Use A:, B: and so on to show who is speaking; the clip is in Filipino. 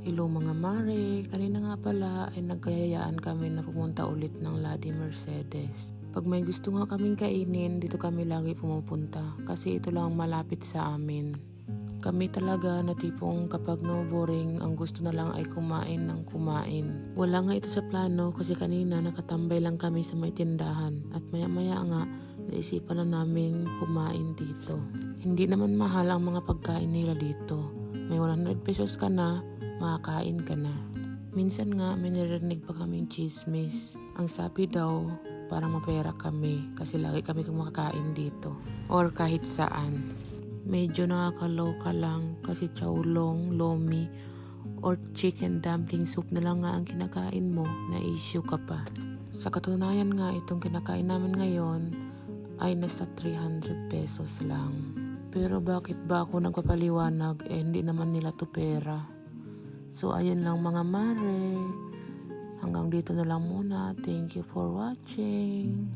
A: Hello mga mare, kanina nga pala ay nagkayayaan kami na pumunta ulit ng Lady Mercedes. Pag may gusto nga kaming kainin, dito kami lagi pumupunta kasi ito lang ang malapit sa amin. Kami talaga na tipong kapag no boring, ang gusto na lang ay kumain ng kumain. Wala nga ito sa plano kasi kanina nakatambay lang kami sa may tindahan at maya-maya nga naisipan na namin kumain dito. Hindi naman mahal ang mga pagkain nila dito. May 100 pesos ka na, makakain ka na. Minsan nga may narinig pa kaming chismis. Ang sabi daw, parang mapera kami kasi lagi kami kumakain dito. Or kahit saan. Medyo nakakaloka lang kasi chowlong, lomi, or chicken dumpling soup na lang nga ang kinakain mo, na issue ka pa. Sa katunayan nga, itong kinakain namin ngayon ay nasa 300 pesos lang. Pero bakit ba ako nagpapaliwanag hindi naman nila to pera? So ayun lang mga mare. Hanggang dito na lang muna. Thank you for watching.